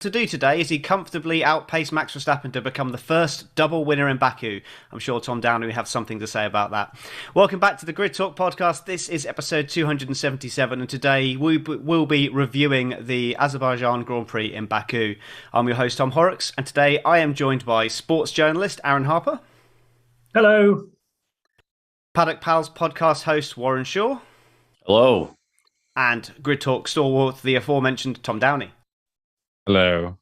to do today is he comfortably outpaced Max Verstappen to become the first double winner in Baku. I'm sure Tom Downey will have something to say about that. Welcome back to the Grid Talk podcast. This is episode 277, and today we will be reviewing the Azerbaijan Grand Prix in Baku. I'm your host, Tom Horrox, and today I am joined by sports journalist Aaron Harper. Hello. Paddock Pals podcast host Warren Schorr. Hello. And Grid Talk stalwart, the aforementioned Tom Downey. Hello.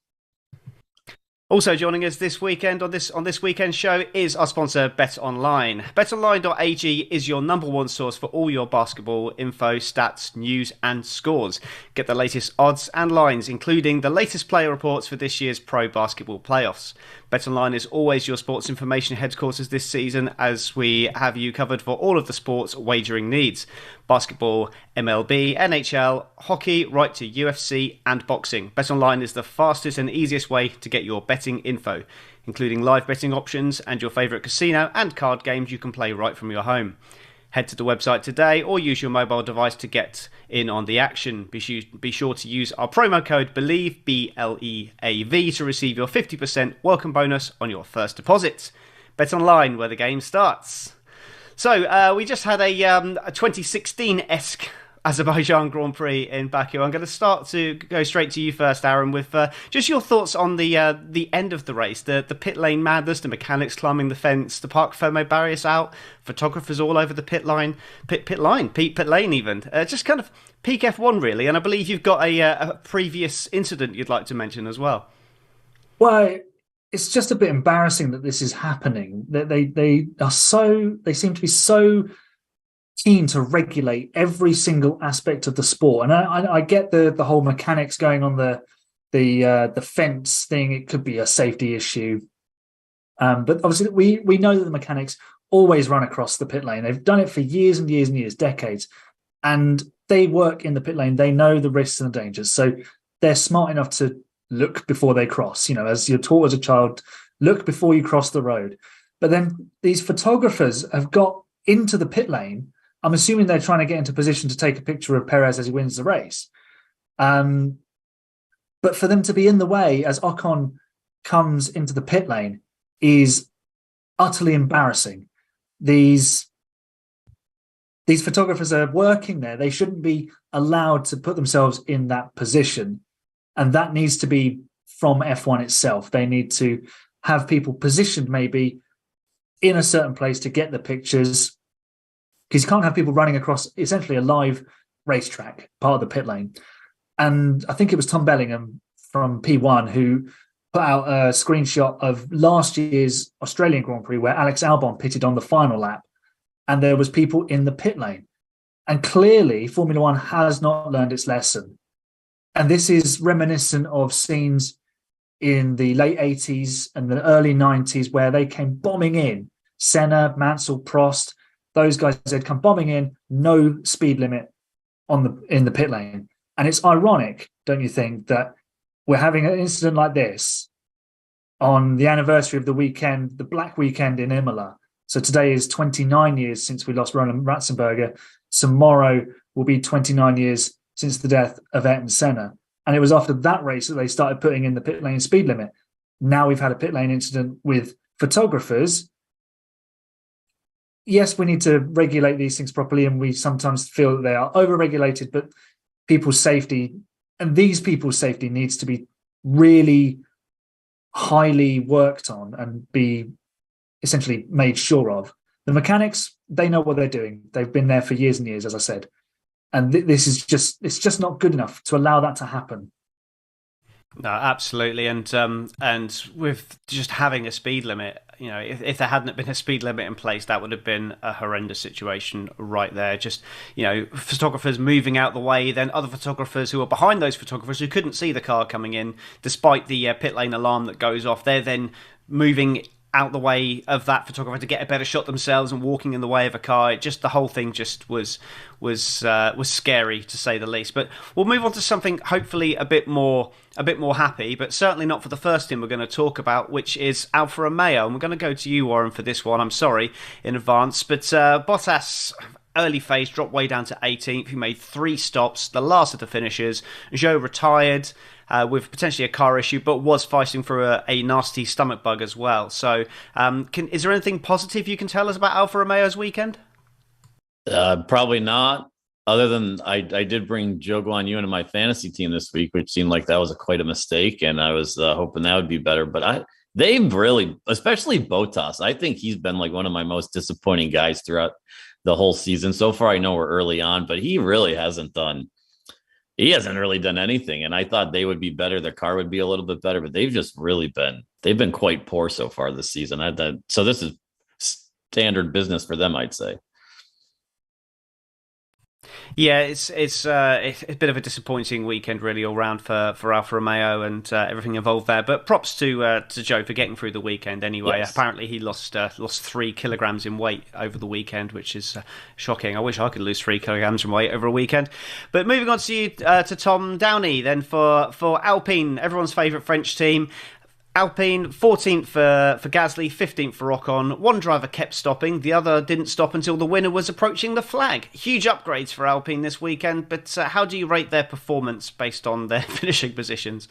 Also joining us this weekend on this weekend show is our sponsor BetOnline. BetOnline.ag is your number one source for all your basketball info, stats, news and scores. Get the latest odds and lines, including the latest player reports for this year's pro basketball playoffs. BetOnline is always your sports information headquarters this season, as we have you covered for all of the sports wagering needs. Basketball, MLB, NHL, hockey, right to UFC and boxing. BetOnline is the fastest and easiest way to get your betting info, including live betting options and your favourite casino and card games you can play right from your home. Head to the website today or use your mobile device to get in on the action. Be sure to use our promo code BELIEVE, B-L-E-A-V, to receive your 50% welcome bonus on your first deposit. Bet online, where the game starts. So, we just had a 2016-esque Azerbaijan Grand Prix in Baku. I'm going to go straight to you first, Aaron, with just your thoughts on the end of the race, the pit lane madness, the mechanics climbing the fence, the Parc Fermé barriers out, photographers all over the pit lane even. Just kind of peak F1 really, and I believe you've got a previous incident you'd like to mention as well. Well, it's just a bit embarrassing that this is happening. That they seem to be so keen to regulate every single aspect of the sport, and I get the whole mechanics going on the fence thing. It could be a safety issue, but obviously we know that the mechanics always run across the pit lane. They've done it for years and years and years, decades, and they work in the pit lane. They know the risks and the dangers, so they're smart enough to look before they cross. You know, as you're taught as a child, look before you cross the road. But then these photographers have got into the pit lane. I'm assuming they're trying to get into position to take a picture of Perez as he wins the race. But for them to be in the way as Ocon comes into the pit lane is utterly embarrassing. These photographers are working there. They shouldn't be allowed to put themselves in that position. And that needs to be from F1 itself. They need to have people positioned maybe in a certain place to get the pictures, because you can't have people running across essentially a live racetrack, part of the pit lane. And I think it was Tom Bellingham from P1 who put out a screenshot of last year's Australian Grand Prix where Alex Albon pitted on the final lap and there was people in the pit lane. And clearly Formula One has not learned its lesson. And this is reminiscent of scenes in the late 80s and the early 90s where they came bombing in. Senna, Mansell, Prost, those guys had come bombing in, no speed limit in the pit lane. And it's ironic, don't you think, that we're having an incident like this on the anniversary of the weekend, the Black Weekend in Imola. So today is 29 years since we lost Roland Ratzenberger. Tomorrow will be 29 years since the death of Ayrton Senna. And it was after that race that they started putting in the pit lane speed limit. Now we've had a pit lane incident with photographers. Yes, we need to regulate these things properly, and we sometimes feel that they are over-regulated, but people's safety, and these people's safety, needs to be really highly worked on and be essentially made sure of. The mechanics, they know what they're doing. They've been there for years and years, as I said. And this is it's just not good enough to allow that to happen. No, absolutely, and with just having a speed limit, you know, if there hadn't been a speed limit in place, that would have been a horrendous situation right there. Just, you know, photographers moving out the way, then other photographers who are behind those photographers who couldn't see the car coming in, despite the pit lane alarm that goes off. They're then moving out the way of that photographer to get a better shot themselves and walking in the way of a car. The whole thing just was scary, to say the least. But we'll move on to something hopefully a bit more happy, but certainly not for the first team we're going to talk about, which is Alfa Romeo. And we're going to go to you, Warren, for this one. I'm sorry in advance, but Bottas early phase dropped way down to 18th. He made 3 stops, the last of the finishers. Zhou retired. with potentially a car issue, but was fighting for a nasty stomach bug as well. So, is there anything positive you can tell us about Alfa Romeo's weekend? Probably not. Other than I did bring Joe Guan Yu into my fantasy team this week, which seemed like that was quite a mistake, and I was hoping that would be better. But they've really, especially Bottas, I think he's been like one of my most disappointing guys throughout the whole season. So far, I know we're early on, but he hasn't really done anything. And I thought they would be better. Their car would be a little bit better, but they've been quite poor so far this season. So this is standard business for them, I'd say. Yeah, it's a bit of a disappointing weekend really all round for Alfa Romeo and everything involved there. But props to Joe for getting through the weekend anyway. Yes. Apparently he lost 3 kilograms in weight over the weekend, which is shocking. I wish I could lose 3 kilograms in weight over a weekend. But moving on to you to Tom Downey then for Alpine, everyone's favourite French team. Alpine, 14th for Gasly, 15th for Ocon. One driver kept stopping, the other didn't stop until the winner was approaching the flag. Huge upgrades for Alpine this weekend, but how do you rate their performance based on their finishing positions?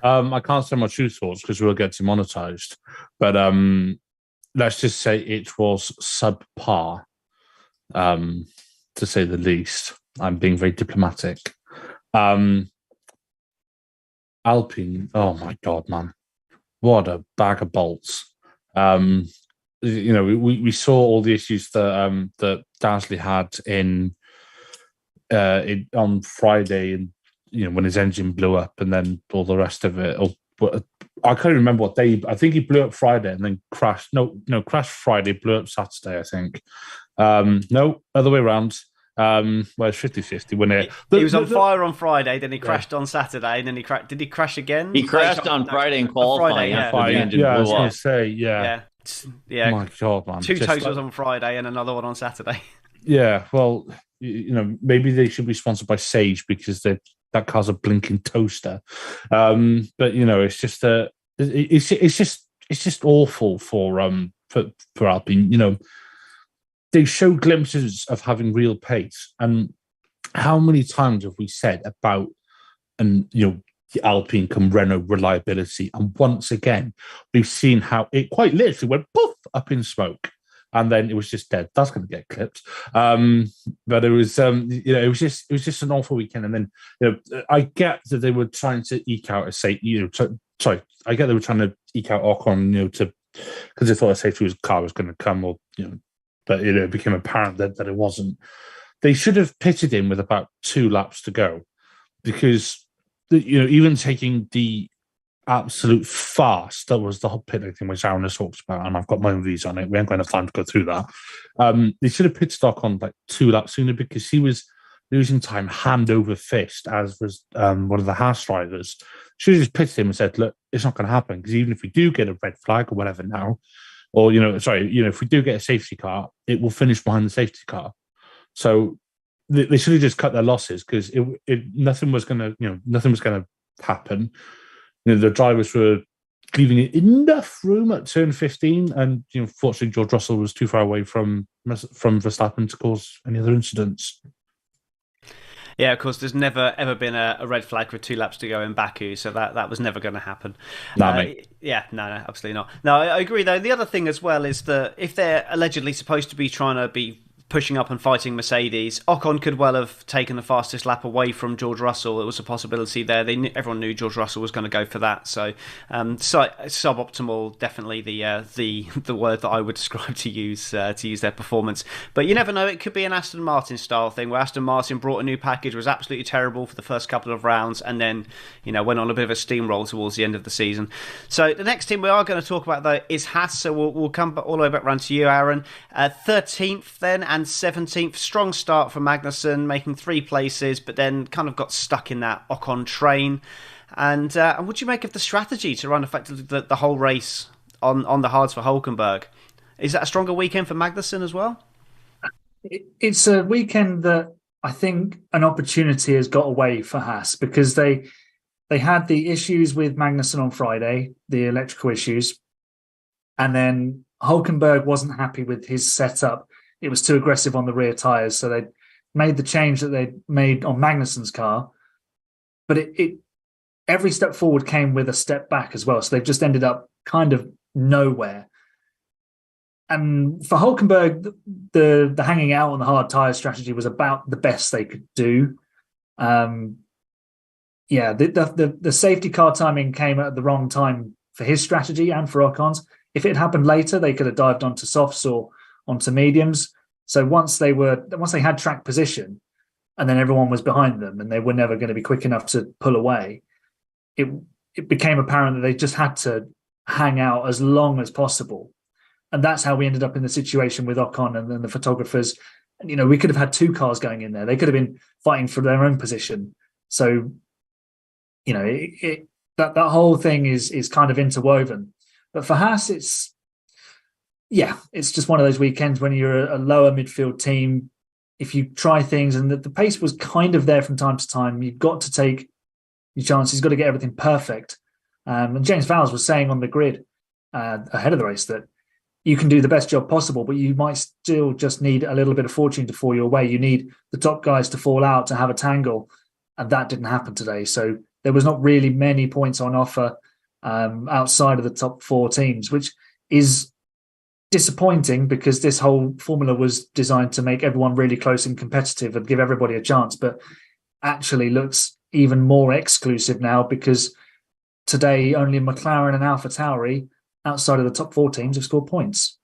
I can't say my true thoughts because we'll get demonetized, but let's just say it was subpar, to say the least. I'm being very diplomatic. Alpine, oh my God, man. What a bag of bolts. We saw all the issues that Gasly had on Friday, and when his engine blew up, and then all the rest of it. I can't remember what day. I think he blew up Friday and then crashed. No, crashed Friday, blew up Saturday, I think. No, other way around. Well, it's 50-50 when he was on fire on Friday, then he crashed on Saturday, and then he crashed. Did he crash again? He crashed on Friday in qualifying. Friday, the engine I was blew going up. to say, yeah. Oh my God, man! 2 totals on Friday and another one on Saturday. Yeah, well, maybe they should be sponsored by Sage because that car's a blinking toaster. But it's just awful for Alpine. They show glimpses of having real pace. And how many times have we said about, the Alpine come Renault reliability? And once again, we've seen how it quite literally went poof up in smoke. And then it was just dead. That's going to get clipped. But it was, it was just an awful weekend. And then, I get that they were trying to eke out a safety, I get they were trying to eke out Ocon, because they thought a safety car was going to come, or, but it became apparent that it wasn't. They should have pitted in with about 2 laps to go, because even taking the absolute fast, that was the whole pit thing which Aaron has talked about, and I've got my own views on it. We ain't going to have time to go through that. They should have pitted stock on like 2 laps sooner, because he was losing time hand over fist, as was one of the Haas drivers. Should have just pitted him and said, "Look, it's not going to happen, because even if we do get a red flag or whatever now, or if we do get a safety car, it will finish behind the safety car." So they should have just cut their losses, because nothing was going to happen. The drivers were leaving enough room at turn 15, and fortunately George Russell was too far away from Verstappen to cause any other incidents. Yeah, of course, there's never, ever been a red flag with 2 laps to go in Baku, so that was never going to happen. Mate. Yeah, no, absolutely not. No, I agree, though. The other thing as well is that if they're allegedly supposed to be trying to be pushing up and fighting Mercedes, Ocon could well have taken the fastest lap away from George Russell. It was a possibility there. Everyone knew George Russell was going to go for that. So, suboptimal, definitely the word that I would describe to use their performance. But you never know. It could be an Aston Martin style thing, where Aston Martin brought a new package, was absolutely terrible for the first couple of rounds, and then went on a bit of a steamroll towards the end of the season. So the next team we are going to talk about, though, is Haas. So we'll come all the way back round to you, Aaron. 13th then, and 17th. Strong start for Magnussen, making 3 places, but then kind of got stuck in that Ocon train. And what do you make of the strategy to run effectively the whole race on the hards for Hulkenberg? Is that a stronger weekend for Magnussen as well? It's a weekend that I think an opportunity has got away for Haas, because they had the issues with Magnussen on Friday, the electrical issues, and then Hulkenberg wasn't happy with his setup. It was too aggressive on the rear tyres, so they made the change that they made on Magnussen's car. But it every step forward came with a step back as well. So they've just ended up kind of nowhere. And for Hulkenberg, the hanging out on the hard tyre strategy was about the best they could do. The safety car timing came at the wrong time for his strategy and for Ocon's. If it happened later, they could have dived onto softs or onto mediums. So once they had track position, and then everyone was behind them, and they were never going to be quick enough to pull away, it became apparent that they just had to hang out as long as possible. And that's how we ended up in the situation with Ocon and then the photographers. And, we could have had two cars going in there. They could have been fighting for their own position. So, that whole thing is kind of interwoven. But for Haas, it's just one of those weekends when you're a lower midfield team. If you try things, and the pace was kind of there from time to time, you've got to take your chances. You've got to get everything perfect. And James Vowles was saying on the grid ahead of the race that you can do the best job possible, but you might still just need a little bit of fortune to fall your way. You need the top guys to fall out to have a tangle, and that didn't happen today. So there was not really many points on offer outside of the top four teams, which is disappointing because this whole formula was designed to make everyone really close and competitive and give everybody a chance, but actually looks even more exclusive now because today only McLaren and AlphaTauri outside of the top four teams have scored points.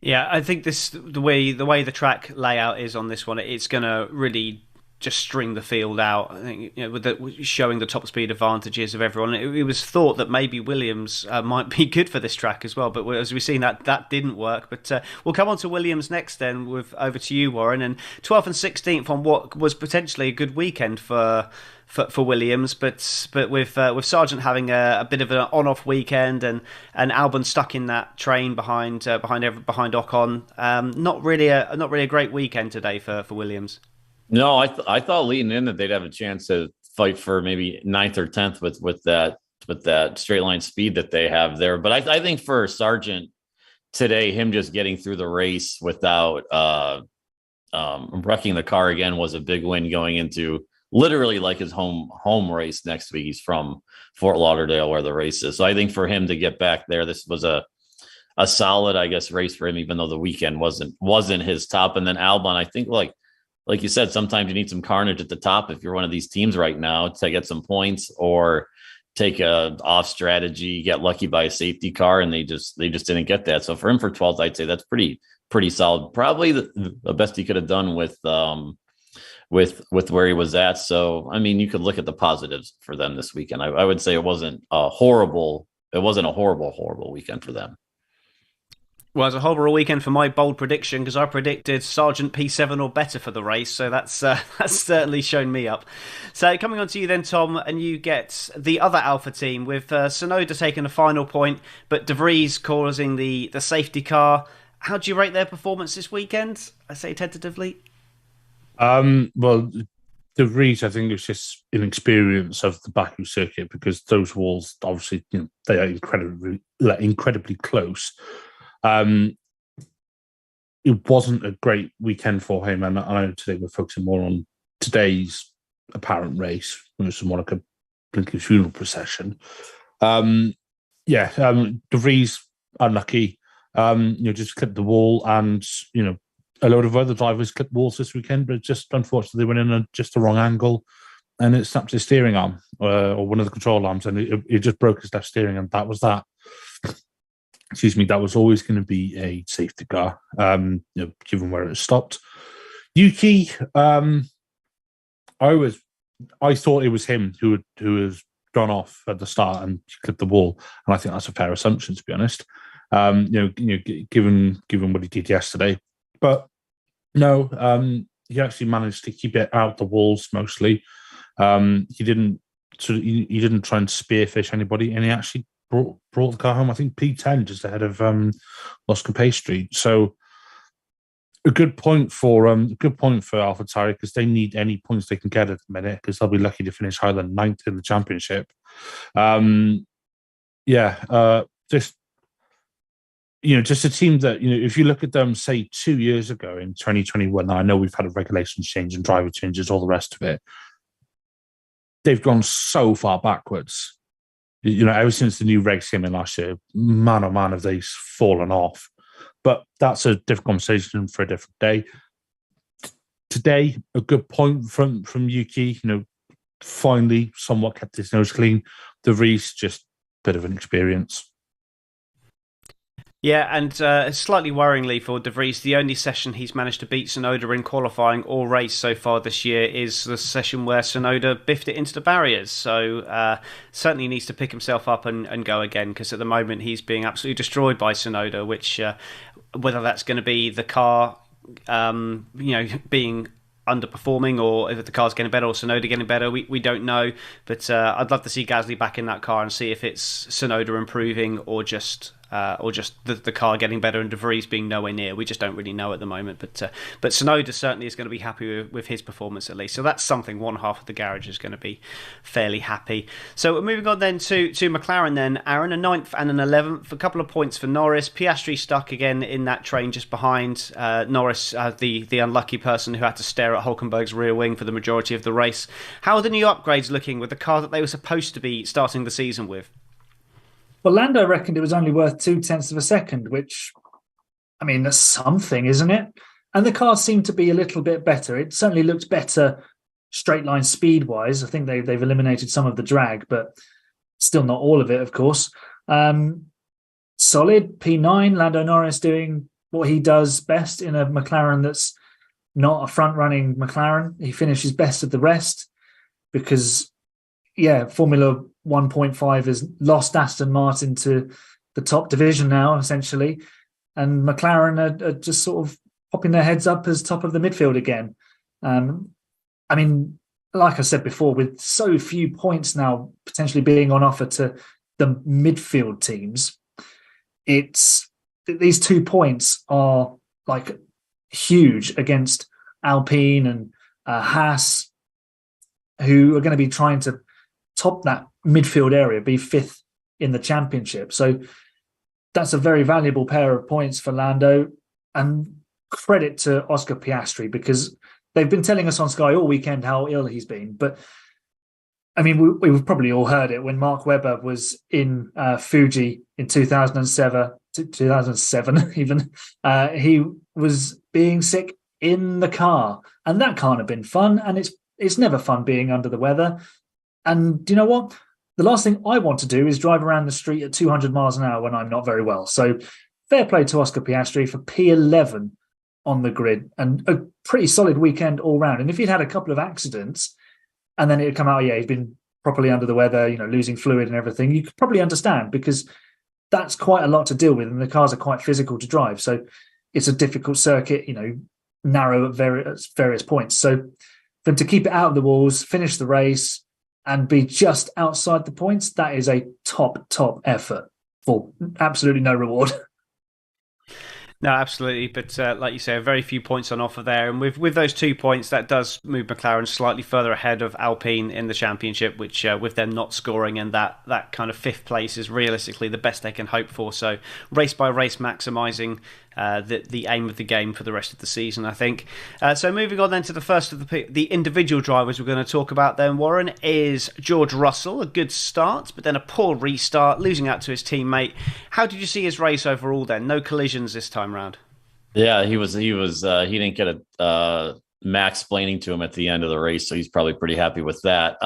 Yeah, I think the way the track layout is on this one, it's going to really just string the field out. I think with showing the top speed advantages of everyone. It was thought that maybe Williams might be good for this track as well, but as we've seen, that didn't work. But we'll come on to Williams next. Then over to you, Warren, and 12th and 16th on what was potentially a good weekend for Williams, but with Sargent having a bit of an on-off weekend and Albon stuck in that train behind Ocon, not really a great weekend today for Williams. No, I thought leading in that they'd have a chance to fight for maybe 9th or 10th with that straight line speed that they have there. But I think for Sargent today, him just getting through the race without wrecking the car again was a big win going into literally like his home race next week. He's from Fort Lauderdale where the race is. So I think for him to get back there, this was a solid, I guess, race for him, even though the weekend wasn't his top. And then Albon, I think like you said, sometimes you need some carnage at the top if you're one of these teams right now to get some points or take a off strategy, get lucky by a safety car, and they just didn't get that. So for him for 12th, I'd say that's pretty solid. Probably the best he could have done with where he was at. So I mean, you could look at the positives for them this weekend. I would say it wasn't a horrible weekend for them. Well, it's a horrible weekend for my bold prediction because I predicted Sargent P7 or better for the race, so that's certainly shown me up. So coming on to you then, Tom, and you get the other Alpha team with Tsunoda taking a final point, but De Vries causing the safety car. How do you rate their performance this weekend? I say tentatively. Well, De Vries, I think it's just inexperience of the Baku circuit because those walls, obviously, they are incredibly close. It wasn't a great weekend for him, and I know today we're focusing more on today's apparent race, which was more like a blinking funeral procession. De Vries unlucky, just clipped the wall, and a load of other drivers clipped walls this weekend, but just unfortunately they went in just the wrong angle, and it snapped his steering arm or one of the control arms, and it just broke his left steering, and that was that. Excuse me, that was always going to be a safety car, given where it stopped. Yuki, I thought it was him who has gone off at the start and clipped the wall, and I think that's a fair assumption, to be honest. Given what he did yesterday, but no, he actually managed to keep it out the walls mostly. He didn't try and spearfish anybody, and he actually brought the car home, I think P10, just ahead of Los Capestri. So a good point for AlphaTauri because they need any points they can get at the minute because they'll be lucky to finish higher than 9th in the championship. Just a team that, if you look at them, say 2 years ago in 2021, I know we've had a regulations change and driver changes, all the rest of it. they've gone so far backwards. You know, ever since the new regs came in last year, man, oh man, have they fallen off. But that's a different conversation for a different day. Today, a good point from Yuki, you know, finally somewhat kept his nose clean. De Vries, just a bit of an experience. Yeah, and slightly worryingly for De Vries, the only session he's managed to beat Tsunoda in qualifying or race so far this year is the session where Tsunoda biffed it into the barriers. So certainly needs to pick himself up and go again, because at the moment he's being absolutely destroyed by Tsunoda, which whether that's going to be the car being underperforming, or if the car's getting better, or Tsunoda getting better, we don't know. But I'd love to see Gasly back in that car and see if it's Tsunoda improving or just the car getting better and De Vries being nowhere near. We just don't really know at the moment. But Tsunoda certainly is going to be happy with his performance at least. So that's something. One half of the garage is going to be fairly happy. So we're moving on then to McLaren then, Aaron, a 9th and an 11th. A couple of points for Norris. Piastri stuck again in that train just behind Norris, the unlucky person who had to stare at Hulkenberg's rear wing for the majority of the race. How are the new upgrades looking with the car that they were supposed to be starting the season with? Well, Lando reckoned it was only worth 0.2 of a second, which, I mean, that's something, isn't it? And the car seemed to be a little bit better. It certainly looked better straight line speed-wise. I think they've eliminated some of the drag, but still not all of it, of course. Solid P9, Lando Norris doing what he does best in a McLaren that's not a front-running McLaren. He finishes best of the rest because, Formula 1.5 has lost Aston Martin to the top division now, essentially. And McLaren are just sort of popping their heads up as top of the midfield again. I mean, like I said before, with so few points now potentially being on offer to the midfield teams, these 2 points are like huge against Alpine and Haas, who are going to be trying to top that midfield area, be 5th in the championship. So that's a very valuable pair of points for Lando, and credit to Oscar Piastri, because they've been telling us on Sky all weekend how ill he's been. But I mean, we've probably all heard it when Mark Webber was in Fuji in 2007 even. He was being sick in the car, and that can't have been fun. And it's never fun being under the weather. And do you know what? The last thing I want to do is drive around the street at 200 miles an hour when I'm not very well. So fair play to Oscar Piastri for P11 on the grid, and a pretty solid weekend all round. And if he'd had a couple of accidents and then it'd come out, he's been properly under the weather, losing fluid and everything, you could probably understand, because that's quite a lot to deal with. And the cars are quite physical to drive. So it's a difficult circuit, narrow at various points. So for them to keep it out of the walls, finish the race, and be just outside the points, that is a top effort for absolutely no reward. No, absolutely. But like you say, very few points on offer there. And with those 2 points, that does move McLaren slightly further ahead of Alpine in the championship, which with them not scoring, and that kind of 5th place is realistically the best they can hope for. So race by race, maximising the aim of the game for the rest of the season, I think. So moving on then to the first of the individual drivers we're going to talk about then, Warren, is George Russell. A good start, but then a poor restart, losing out to his teammate. How did you see his race overall then? No collisions this time round. Yeah, he didn't get a Max explaining to him at the end of the race, so he's probably pretty happy with that.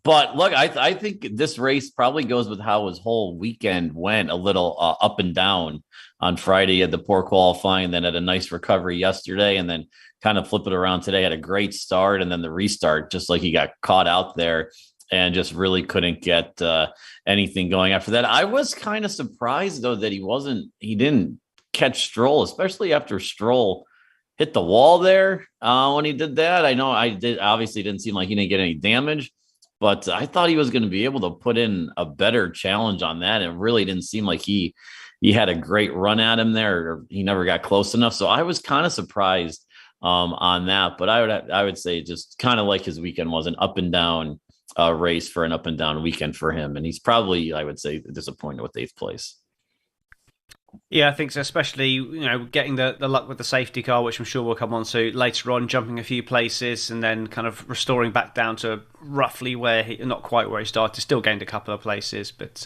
But look, I think this race probably goes with how his whole weekend went, a little up and down. On Friday, he had the poor qualifying, then had a nice recovery yesterday, and then kind of flip it around today. Had a great start, and then the restart, just like he got caught out there and just really couldn't get anything going after that. I was kind of surprised, though, that he didn't catch Stroll, especially after Stroll hit the wall there when he did that. I know obviously didn't seem like he didn't get any damage, but I thought he was going to be able to put in a better challenge on that. It really didn't seem like he had a great run at him there, or he never got close enough. So I was kind of surprised on that, but I would say just kind of like his weekend was an up and down race for an up and down weekend for him. And he's probably, I would say, disappointed with 8th place. Yeah, I think so, especially, getting the luck with the safety car, which I'm sure we'll come on to later on, jumping a few places and then kind of restoring back down to roughly not quite where he started, still gained a couple of places, but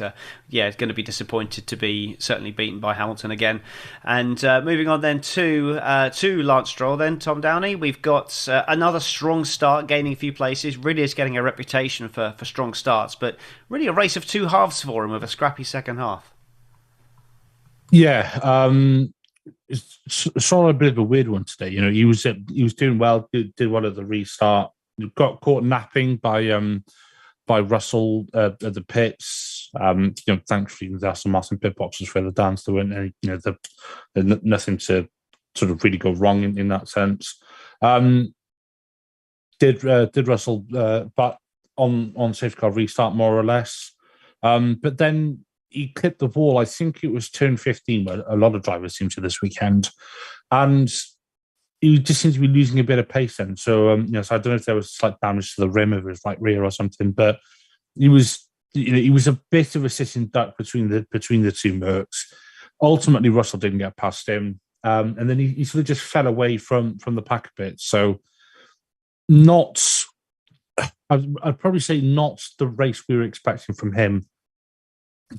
yeah, going to be disappointed to be certainly beaten by Hamilton again. And moving on then to Lance Stroll then, Tom Downey, we've got another strong start, gaining a few places, really is getting a reputation for strong starts, but really a race of two halves for him with a scrappy second half. Yeah, it's sort of a bit of a weird one today. He was doing well, did well at the restart. Got caught napping by Russell at the pits. Thankfully the Aston Martin pit boxes further down, so there weren't any, nothing to sort of really go wrong in that sense. Did Russell, but on safety car restart more or less, but then he clipped the wall. I think it was turn 15, where a lot of drivers seem to this weekend, and he just seems to be losing a bit of pace then. So, so I don't know if there was slight damage to the rim of his right rear or something, but he was a bit of a sitting duck between the two Mercs. Ultimately, Russell didn't get past him, and then he sort of just fell away from the pack a bit. So, I'd probably say not the race we were expecting from him,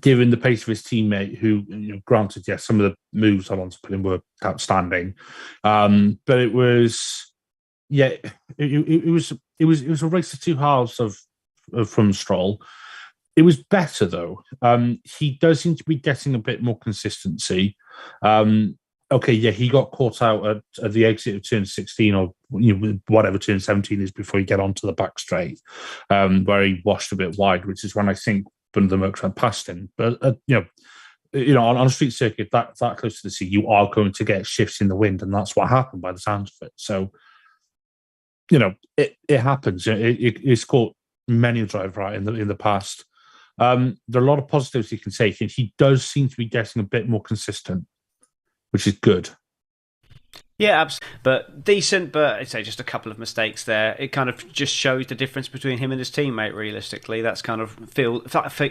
given the pace of his teammate, who, granted, yes, some of the moves Alonso put in were outstanding, but it was, it was a race of two halves of from Stroll. It was better though. He does seem to be getting a bit more consistency. He got caught out at the exit of turn 16, or whatever turn 17 is before you get onto the back straight, where he washed a bit wide, which is when I think one of the Mercs went past him. But on a street circuit that close to the sea, you are going to get shifts in the wind, and that's what happened by the sounds of it. So, it happens. It's caught many a driver out in the past. There are a lot of positives he can take, and he does seem to be getting a bit more consistent, which is good. Yeah, absolutely. But decent, but I'd say just a couple of mistakes there. It kind of just shows the difference between him and his teammate, realistically. That's kind of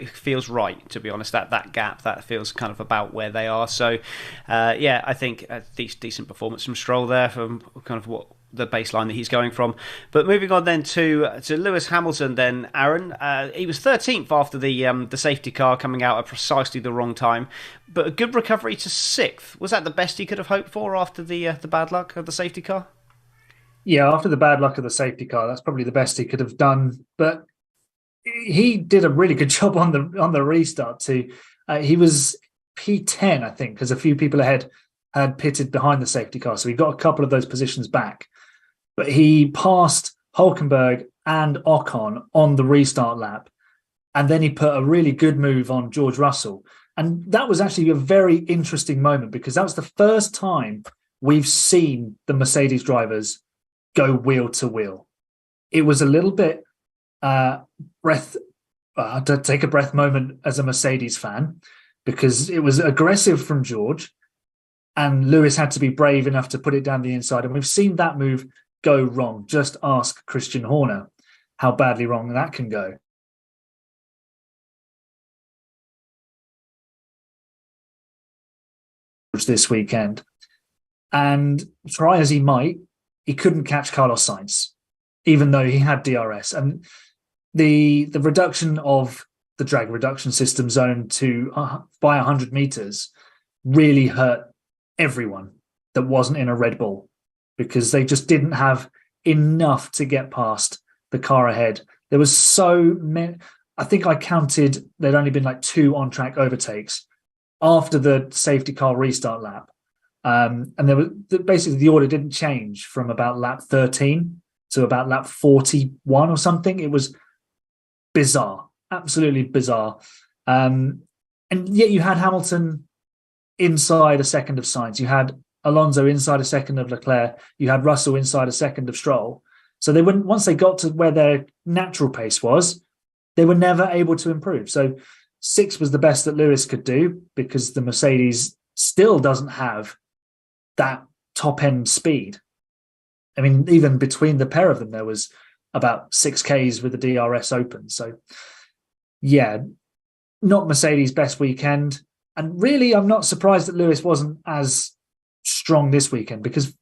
feels right, to be honest. That gap, that feels kind of about where they are. So, I think a decent performance from Stroll there, from kind of what the baseline that he's going from. But moving on then to Lewis Hamilton then, Aaron. He was 13th after the safety car coming out at precisely the wrong time, but a good recovery to 6th. Was that the best he could have hoped for after the bad luck of the safety car? Yeah, after the bad luck of the safety car, that's probably the best he could have done. But he did a really good job on the restart too. He was P10, I think, because a few people ahead had pitted behind the safety car, so he got a couple of those positions back. But he passed Hülkenberg and Ocon on the restart lap. And then he put a really good move on George Russell. And that was actually a very interesting moment, because that was the first time we've seen the Mercedes drivers go wheel to wheel. It was a little bit to take a breath moment as a Mercedes fan, because it was aggressive from George, and Lewis had to be brave enough to put it down the inside. And we've seen that move go wrong. Just ask Christian Horner how badly wrong that can go. This weekend, and try as he might, he couldn't catch Carlos Sainz, even though he had DRS. And the reduction of the drag reduction system zone to by 100 meters really hurt everyone that wasn't in a Red Bull, because they just didn't have enough to get past the car ahead. There was so many. I think I counted there'd only been like 2 on-track overtakes after the safety car restart lap. And there was basically the order didn't change from about lap 13 to about lap 41 or something. It was bizarre, absolutely bizarre. And yet you had Hamilton inside a second of Sainz. You had Alonso inside a second of Leclerc. You had Russell inside a second of Stroll. So they wouldn't, once they got to where their natural pace was, they were never able to improve. So 6 was the best that Lewis could do, because the Mercedes still doesn't have that top end speed. I mean, even between the pair of them, there was about 6Ks with the DRS open. So yeah, not Mercedes' best weekend. And really, I'm not surprised that Lewis wasn't as strong this weekend, because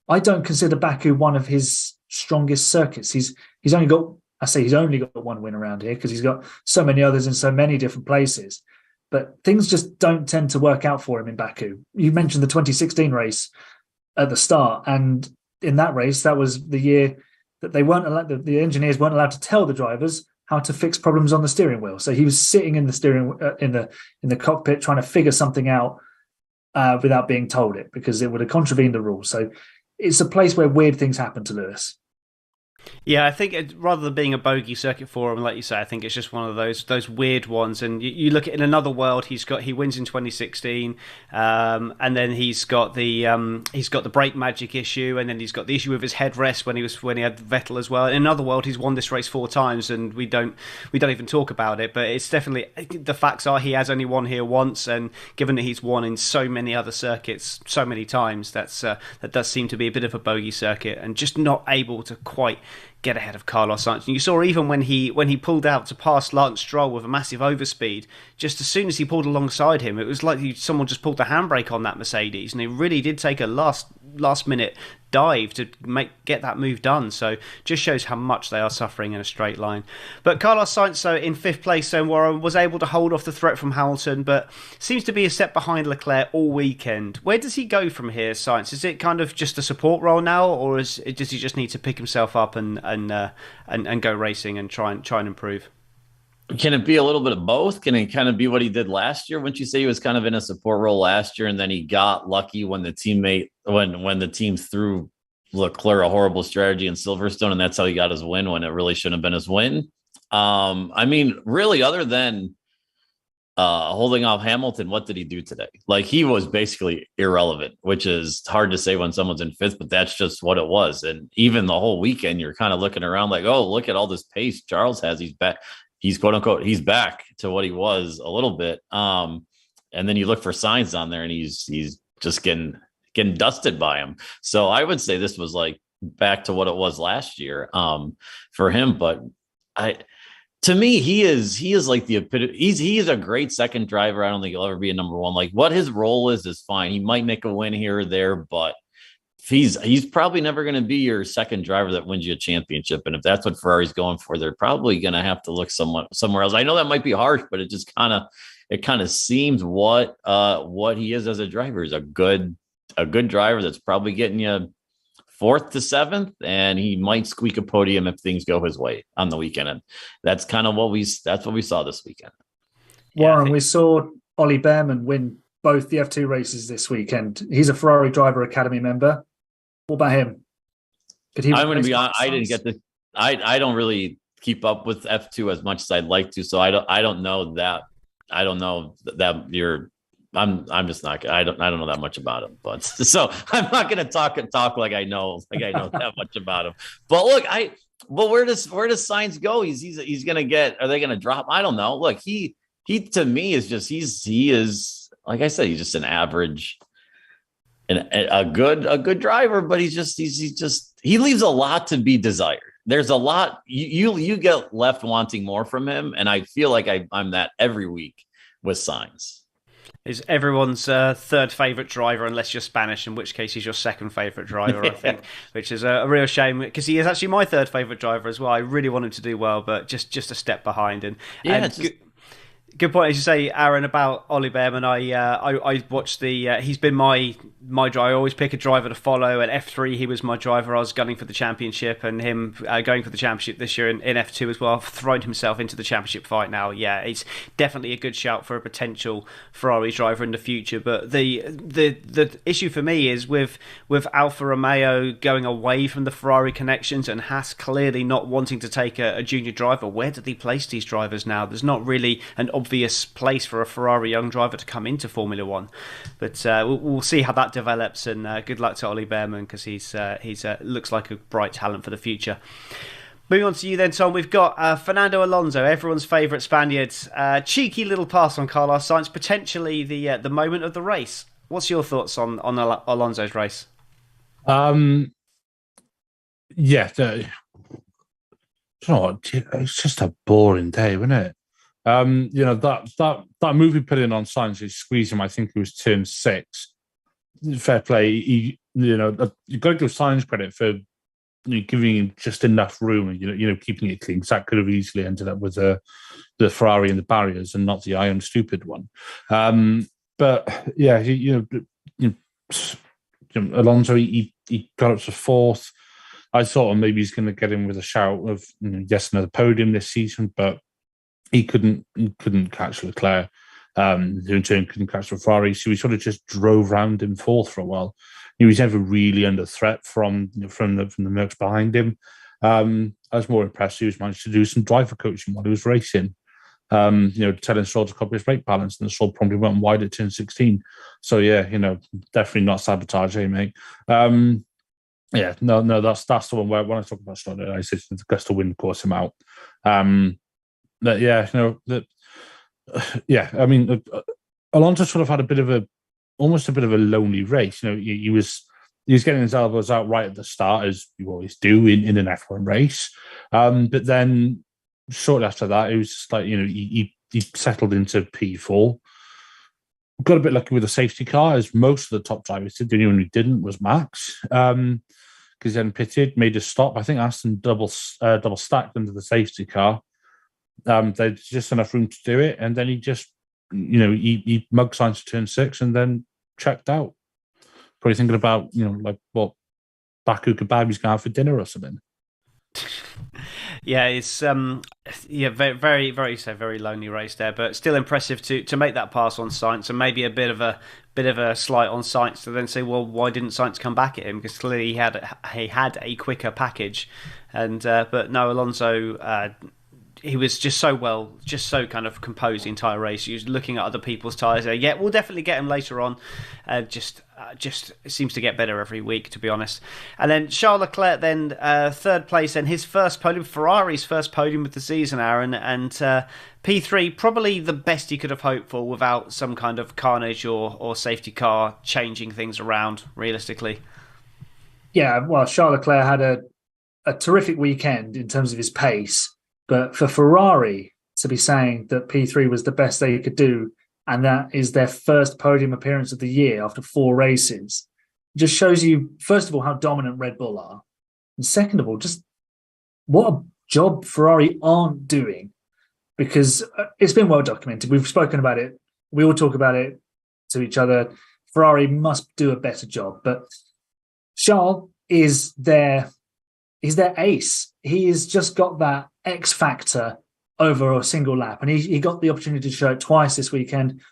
I don't consider Baku one of his strongest circuits. He's only got one win around here because he's got so many others in so many different places. But things just don't tend to work out for him in Baku. You mentioned the 2016 race at the start, and in that race, that was the year that they weren't allowed, the engineers weren't allowed to tell the drivers how to fix problems on the steering wheel. So he was sitting in the in the cockpit trying to figure something out without being told it, because it would have contravened the rules. So it's a place where weird things happen to Lewis. Yeah, I think rather than being a bogey circuit for him, like you say, I think it's just one of those weird ones. And you look at, in another world, he wins in 2016, and then he's got the brake magic issue, and then he's got the issue with his headrest when he had Vettel as well. In another world, he's won this race 4 times, and we don't even talk about it. But it's definitely, the facts are he has only won here once, and given that he's won in so many other circuits so many times, that does seem to be a bit of a bogey circuit, and just not able to quite get ahead of Carlos Sainz. And you saw even when he pulled out to pass Lance Stroll with a massive overspeed, just as soon as he pulled alongside him, it was like someone just pulled the handbrake on that Mercedes, and it really did take a last minute dive to get that move done. So just shows how much they are suffering in a straight line. But Carlos Sainz, so in 5th place, so Warren was able to hold off the threat from Hamilton, but seems to be a step behind Leclerc all weekend. Where does he go from here, Sainz? Is it kind of just a support role now, or does he just need to pick himself up and go racing and try and improve? Can it be a little bit of both? Can it kind of be what he did last year? Wouldn't you say he was kind of in a support role last year, and then he got lucky when the team threw Leclerc a horrible strategy in Silverstone, and that's how he got his win when it really shouldn't have been his win? I mean, really, other than holding off Hamilton, what did he do today? Like, he was basically irrelevant, which is hard to say when someone's in 5th, but that's just what it was. And even the whole weekend, you're kind of looking around like, oh, look at all this pace Charles has. He's back. He's quote unquote, he's back to what he was a little bit. And then you look for signs on there, and he's just getting dusted by him. So I would say this was like back to what it was last year for him. But to me, he is like the epitome. He's a great second driver. I don't think he'll ever be a number 1. Like, what his role is fine. He might make a win here or there, but he's probably never going to be your second driver that wins you a championship. And if that's what Ferrari's going for, they're probably going to have to look somewhere else. I know that might be harsh, but it just kind of seems what he is as a driver. Is a good driver that's probably getting you 4th to 7th, and he might squeak a podium if things go his way on the weekend. And that's kind of what we saw this weekend. Warren, we saw Ollie Behrman win both the F2 races this weekend. He's a Ferrari Driver Academy member. What about him? I'm going to be honest. I didn't get I don't really keep up with F2 as much as I'd like to, so I don't know that. I don't know that you're. I'm just not. I don't know that much about him, but so I'm not going to talk like I know that much about him. But look, but where does Sainz go? He's going to get. Are they going to drop? I don't know. Look, he to me is just he is, like I said, he's just an average. And a good driver, but he leaves a lot to be desired. There's a lot you get left wanting more from him, and I feel like I'm that every week with Sainz. Is everyone's third favourite driver, unless you're Spanish, in which case he's your second favourite driver, I think, which is a real shame, because he is actually my third favourite driver as well. I really want him to do well, but just a step behind. Good point, as you say, Aaron, about Ollie Behrman. I watched he's been my driver. I always pick a driver to follow. At F3, he was my driver. I was gunning for the championship, and him going for the championship this year in F2 as well, thrown himself into the championship fight now. Yeah, it's definitely a good shout for a potential Ferrari driver in the future. But the issue for me is with Alfa Romeo going away from the Ferrari connections, and Haas clearly not wanting to take a junior driver. Where do they place these drivers now? There's not really an obvious place for a Ferrari young driver to come into Formula One, but we'll see how that develops. And good luck to Ollie Behrman, because he's looks like a bright talent for the future. Moving on to you then, Tom. We've got Fernando Alonso, everyone's favourite Spaniard. Cheeky little pass on Carlos Sainz, potentially the moment of the race. What's your thoughts on Alonso's race? Yeah, you know what? It's just a boring day, isn't it? That move he put in on Sainz, he squeezed him. I think it was turn 6. Fair play. You've got to give Sainz credit for giving him just enough room and keeping it clean. Because that could have easily ended up with the Ferrari and the barriers and not the I am stupid one. But yeah, Alonso he got up to 4th. I thought maybe he's going to get in with a shout of yes, another podium this season, but he couldn't catch Leclerc. Who in turn couldn't catch the Ferrari, so he sort of just drove round him 4th for a while. He was never really under threat from the Mercs behind him. I was more impressed he was managed to do some driver coaching while he was racing. Telling Stroll to copy his brake balance, and the Stroll probably went wide at turn 16. So yeah, definitely not sabotage, mate. That's the one where when I talk about Stroll, I said the gust of wind caused him out. Alonso sort of had almost a bit of a lonely race. He was getting his elbows out right at the start, as you always do in an F1 race. But then shortly after that, it was just like, he settled into P4. Got a bit lucky with the safety car, as most of the top drivers did. The only one who didn't was Max, because then pitted, made a stop. I think Aston double stacked into the safety car. There's just enough room to do it, and then he just, he mugged Sainz to turn 6 and then checked out. Probably thinking about, what Baku kebab he's going to have for dinner or something. Yeah, it's very, very, very, very lonely race there, but still impressive to make that pass on Sainz, and maybe a bit of a slight on Sainz to then say, well, why didn't Sainz come back at him? Because clearly he had a quicker package, and but no, Alonso. He was just so kind of composed the entire race. He was looking at other people's tyres. Yeah, we'll definitely get him later on. Just seems to get better every week, to be honest. And then Charles Leclerc, then 3rd place, and his first podium, Ferrari's first podium of the season, Aaron. And P3, probably the best he could have hoped for without some kind of carnage or safety car changing things around, realistically. Yeah, well, Charles Leclerc had a terrific weekend in terms of his pace. But for Ferrari to be saying that P3 was the best they could do, and that is their first podium appearance of the year after 4 races, just shows you, first of all, how dominant Red Bull are. And second of all, just what a job Ferrari aren't doing, because it's been well documented. We've spoken about it. We all talk about it to each other. Ferrari must do a better job. But Charles is he's their ace. He's just got that X factor over a single lap, and he got the opportunity to show it twice this weekend.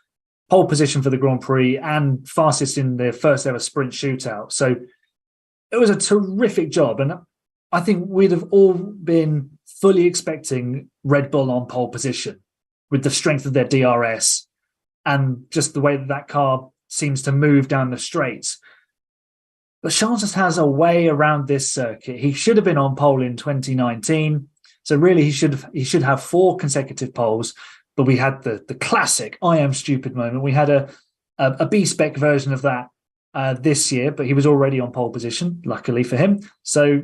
Pole position for the Grand Prix and fastest in the first ever sprint shootout. So it was a terrific job, and I think we'd have all been fully expecting Red Bull on pole position with the strength of their DRS and just the way that car seems to move down the straights. But Charles just has a way around this circuit. He should have been on pole in 2019. So really, he should have 4 consecutive poles. But we had the classic "I am stupid" moment. We had a B-spec version of that this year, but he was already on pole position, luckily for him. So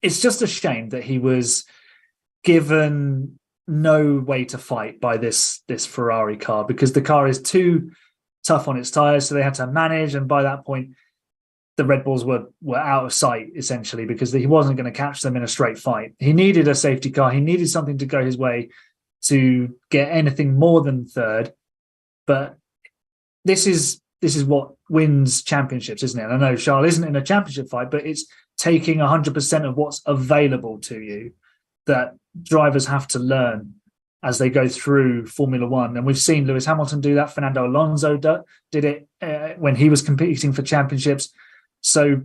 it's just a shame that he was given no way to fight by this Ferrari car, because the car is too tough on its tyres. So they had to manage, and by that point, the Red Bulls were out of sight, essentially, because he wasn't going to catch them in a straight fight. He needed a safety car. He needed something to go his way to get anything more than 3rd. But this is what wins championships, isn't it? And I know Charles isn't in a championship fight, but it's taking 100% of what's available to you that drivers have to learn as they go through Formula One. And we've seen Lewis Hamilton do that. Fernando Alonso did it when he was competing for championships. So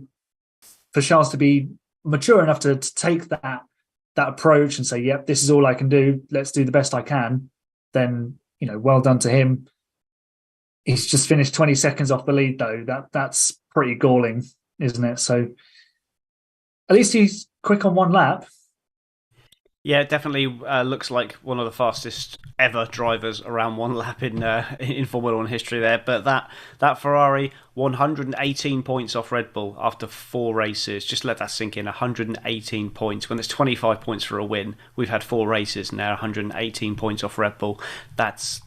for Charles to be mature enough to take that approach and say, yep, this is all I can do, let's do the best I can, then, well done to him. He's just finished 20 seconds off the lead, though. That's pretty galling, isn't it? So at least he's quick on one lap. Yeah, it definitely looks like one of the fastest ever drivers around one lap in Formula One history there. But that Ferrari, 118 points off Red Bull after 4 races. Just let that sink in. 118 points. When there's 25 points for a win, we've had 4 races now. 118 points off Red Bull. That's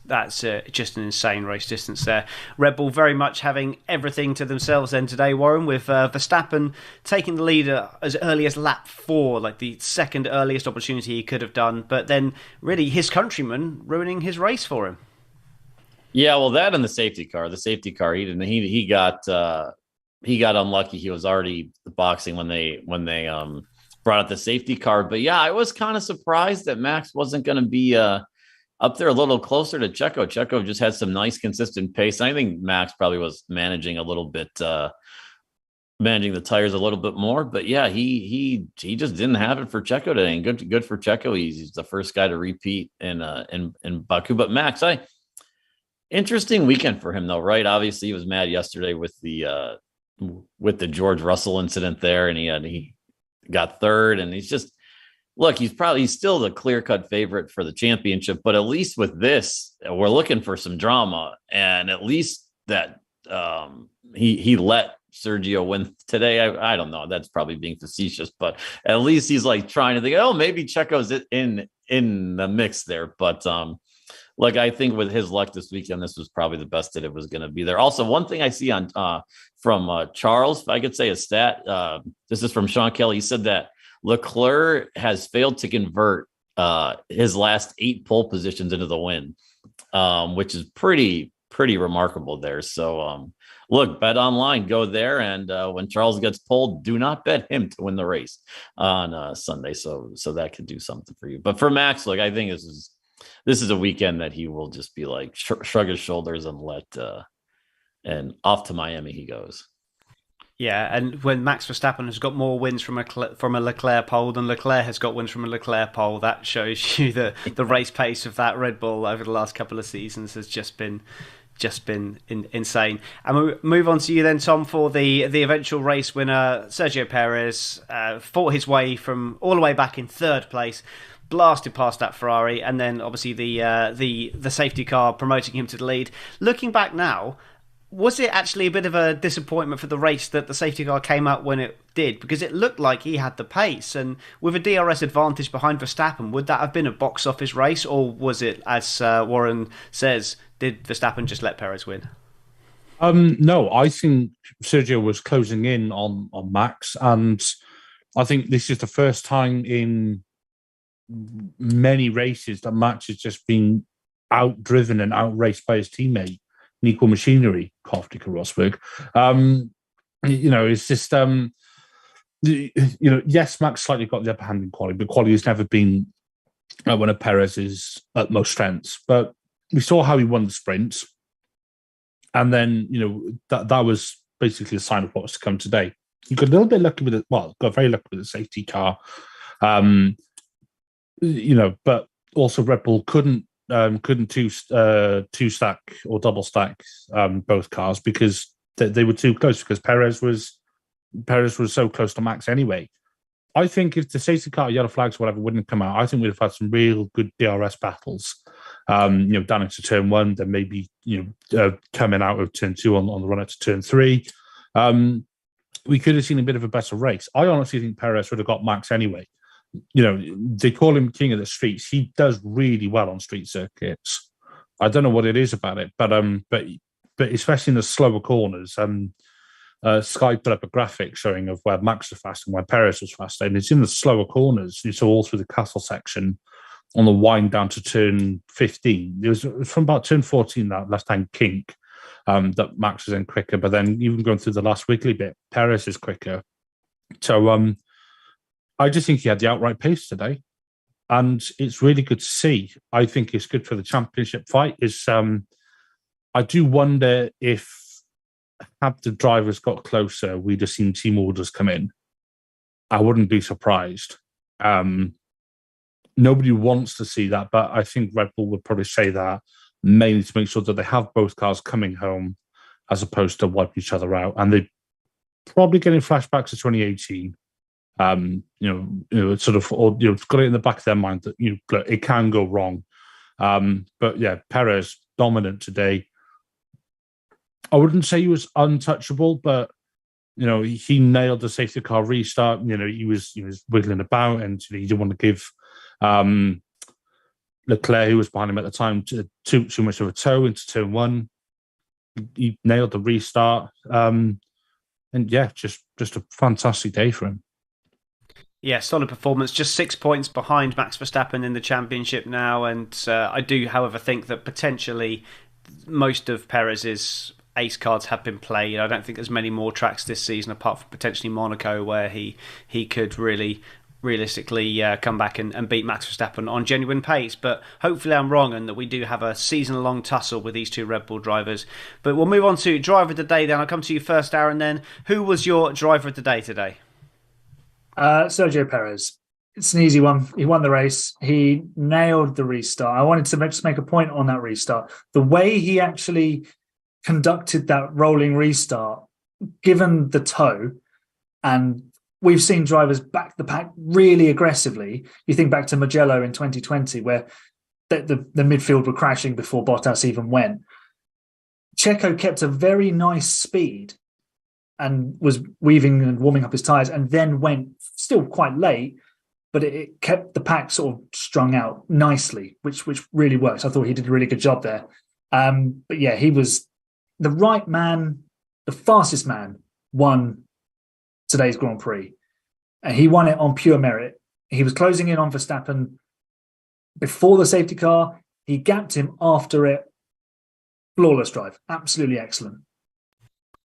just an insane race distance there. Red Bull very much having everything to themselves then today, Warren, with Verstappen taking the lead as early as lap 4, like the second earliest opportunity he could have done, but then really his countryman ruining his race for him. Yeah, well, that and the safety car. The safety car, he got unlucky. He was already boxing when they brought out the safety car. But yeah, I was kind of surprised that Max wasn't going to be up there a little closer to Checo. Checo just had some nice consistent pace. And I think Max probably was managing a little bit. Managing the tires a little bit more, but yeah, he just didn't have it for Checo today, and good for Checo. He's the first guy to repeat in Baku. But Max, interesting weekend for him though, right? Obviously, he was mad yesterday with the George Russell incident there, and he got third, and he's still the clear-cut favorite for the championship. But at least with this, we're looking for some drama, and at least that he let Sergio win today. I don't know. That's probably being facetious, but at least he's like trying to think, oh, maybe Checo's in the mix there. But I think with his luck this weekend, this was probably the best that it was going to be there. Also, one thing I see on from Charles, if I could say a stat, this is from Sean Kelly. He said that Leclerc has failed to convert his last 8 pole positions into the win, which is pretty remarkable there. So look, bet online, go there, and when Charles gets pulled, do not bet him to win the race on Sunday. So that could do something for you. But for Max, look, I think this is a weekend that he will just be like shrug his shoulders and and off to Miami he goes. Yeah, and when Max Verstappen has got more wins from a Leclerc pole than Leclerc has got wins from a Leclerc pole, that shows you the race pace of that Red Bull over the last couple of seasons has just been insane. And we move on to you then, Tom, for the eventual race winner. Sergio Perez fought his way from all the way back in 3rd place, blasted past that Ferrari, and then obviously the safety car promoting him to the lead. Looking back now, was it actually a bit of a disappointment for the race that the safety car came out when it did? Because it looked like he had the pace, and with a DRS advantage behind Verstappen, would that have been a box office race, or was it, as Warren says, did Verstappen just let Perez win? No, I think Sergio was closing in on Max, and I think this is the first time in many races that Max has just been outdriven and outraced by his teammate, Nico Machinery, Koftika Rosberg. It's just, yes, Max slightly got the upper hand in quality, but quality has never been one of Perez's utmost strengths. But we saw how he won the sprint. And then, that was basically a sign of what was to come today. He got a little bit lucky with it. Well, got very lucky with the safety car. But also Red Bull couldn't two stack or double stack both cars because they were too close, because Perez was so close to Max anyway. I think if the safety car, yellow flags, whatever, wouldn't come out, I think we'd have had some real good DRS battles. Down into turn 1, then maybe coming out of turn 2 on the run up to turn 3. We could have seen a bit of a better race. I honestly think Perez would have got Max anyway. They call him king of the streets. He does really well on street circuits. I don't know what it is about it, but especially in the slower corners. Sky put up a graphic showing of where Max was fast and where Perez was fast, and it's in the slower corners. You saw all through the castle section on the wind down to turn 15. It was from about turn 14, that left-hand kink, that Max was in quicker. But then even going through the last wiggly bit, Perez is quicker. So I just think he had the outright pace today, and it's really good to see. I think it's good for the championship fight. I do wonder if, had the drivers got closer, we'd have seen team orders come in. I wouldn't be surprised. Nobody wants to see that, but I think Red Bull would probably say that mainly to make sure that they have both cars coming home as opposed to wipe each other out. And they're probably getting flashbacks to 2018. Sort of, or got it in the back of their mind that it can go wrong. But yeah, Perez dominant today. I wouldn't say he was untouchable, but he nailed the safety car restart. He was wiggling about, and he didn't want to give Leclerc, who was behind him at the time, too much of a toe into turn one. He nailed the restart, and yeah, just a fantastic day for him. Yeah, solid performance. Just 6 points behind Max Verstappen in the championship now, and I do, however, think that potentially most of Perez's ace cards have been played. I don't think there's many more tracks this season apart from potentially Monaco where he could really realistically come back and beat Max Verstappen on genuine pace. But hopefully I'm wrong and that we do have a season-long tussle with these two Red Bull drivers. But we'll move on to driver of the day then. I'll come to you first, Aaron, then. Who was your driver of the day today? Sergio Perez. It's an easy one. He won the race. He nailed the restart. I wanted to just make a point on that restart. The way he actually conducted that rolling restart, given the toe, and we've seen drivers back the pack really aggressively. You think back to Mugello in 2020, where the midfield were crashing before Bottas even went. Checo kept a very nice speed and was weaving and warming up his tyres, and then went still quite late, but it kept the pack sort of strung out nicely, which really worked. I thought he did a really good job there. But yeah, he was the right man, the fastest man, won today's Grand Prix. And he won it on pure merit. He was closing in on Verstappen before the safety car. He gapped him after it. Flawless drive. Absolutely excellent.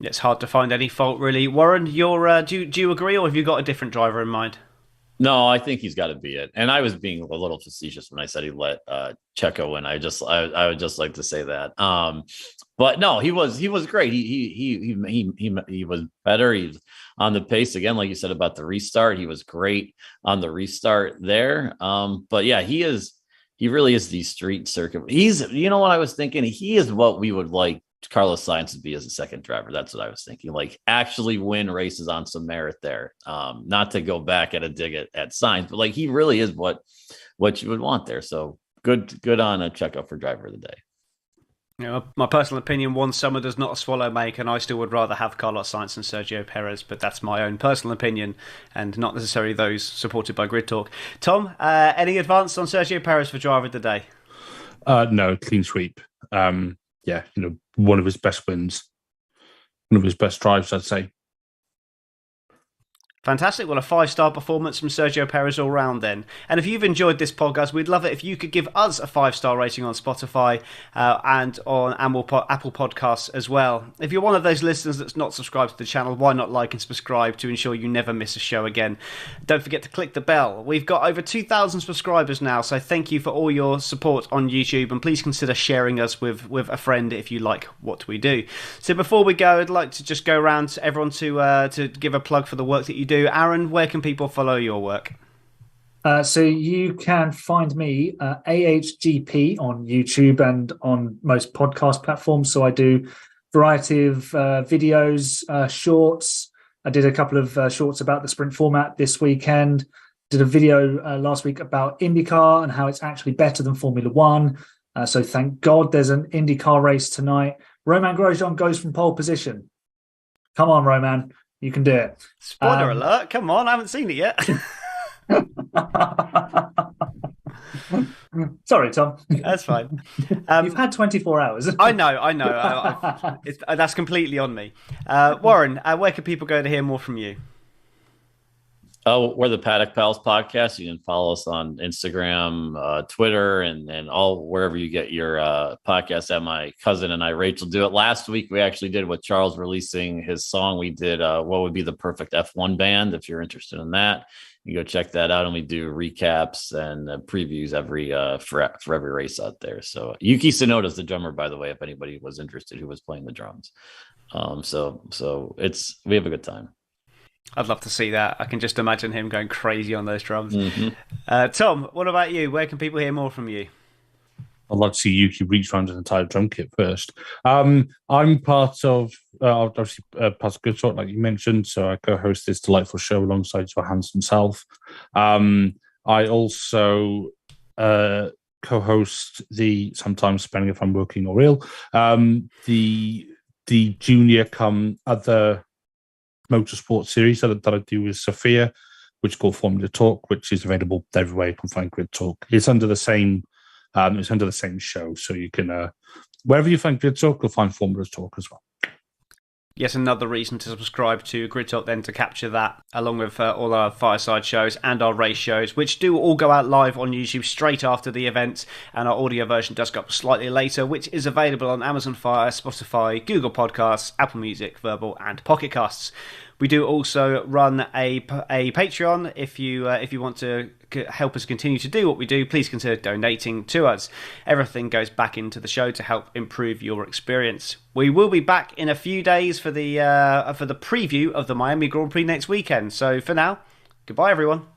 It's hard to find any fault, really. Warren, do you agree, or have you got a different driver in mind? No, I think he's got to be it. And I was being a little facetious when I said he let Checo win. I would just like to say that. But no, he was great. He was better. He's on the pace again, like you said about the restart. He was great on the restart there. But yeah, he really is the street circuit. He's, what I was thinking? He is what we would like Carlos Sainz to be as a second driver. That's what I was thinking. Like, actually win races on some merit there. Not to go back at a dig at Sainz, but like, he really is what you would want there. So good on a Checo for driver of the day. My personal opinion, one summer does not a swallow make, and I still would rather have Carlos Sainz than Sergio Perez, but that's my own personal opinion and not necessarily those supported by Grid Talk. Tom, any advance on Sergio Perez for driver of the day? No, clean sweep. Yeah, one of his best wins, one of his best drives, I'd say. Fantastic. Well, a 5-star performance from Sergio Perez all round then. And if you've enjoyed this podcast, we'd love it if you could give us a 5-star rating on Spotify and on Apple Podcasts as well. If you're one of those listeners that's not subscribed to the channel, why not like and subscribe to ensure you never miss a show again? Don't forget to click the bell. We've got over 2,000 subscribers now, so thank you for all your support on YouTube, and please consider sharing us with a friend if you like what we do. So before we go, I'd like to just go around to everyone to give a plug for the work that you do. Aaron, where can people follow your work? So you can find me AHGP on YouTube and on most podcast platforms. So I do a variety of videos, shorts. I did a couple of shorts about the sprint format this weekend. Did a video last week about IndyCar and how it's actually better than Formula One. So thank God there's an IndyCar race tonight. Romain Grosjean goes from pole position. Come on, Romain. You can do it. Spoiler alert. Come on, I haven't seen it yet. Sorry, Tom. That's fine. You've had 24 hours. I know. That's completely on me. Warren, where can people go to hear more from you? Oh, we're the Paddock Pals podcast. You can follow us on Instagram, Twitter, and all wherever you get your podcasts. That my cousin and I, Rachel, do it. Last week, we actually did with Charles releasing his song. We did what would be the perfect F1 band. If you're interested in that, you go check that out. And we do recaps and previews for every race out there. So Yuki Tsunoda's the drummer, by the way, if anybody was interested who was playing the drums. So we have a good time. I'd love to see that. I can just imagine him going crazy on those drums. Mm-hmm. Tom, what about you? Where can people hear more from you? I'd like to see Yuki reach around an entire drum kit first. I'm part of obviously Past Good Talk, like you mentioned. So I co-host this delightful show alongside Johannes himself. I also co-host the, sometimes depending if I'm working or ill, the junior come other motorsport series that I do with Sophia, which is called Formula Talk, which is available everywhere you can find Grid Talk. It's under the same show, so you can wherever you find Grid Talk, you'll find Formula Talk as well. Yet another reason to subscribe to Grid Talk then, to capture that, along with all our fireside shows and our race shows, which do all go out live on YouTube straight after the events, and our audio version does go up slightly later, which is available on Amazon Fire, Spotify, Google Podcasts, Apple Music, Verbal, and Pocket Casts. We do also run a Patreon. If you want to help us continue to do what we do, please consider donating to us. Everything goes back into the show to help improve your experience. We will be back in a few days for the preview of the Miami Grand Prix next weekend. So for now, goodbye everyone.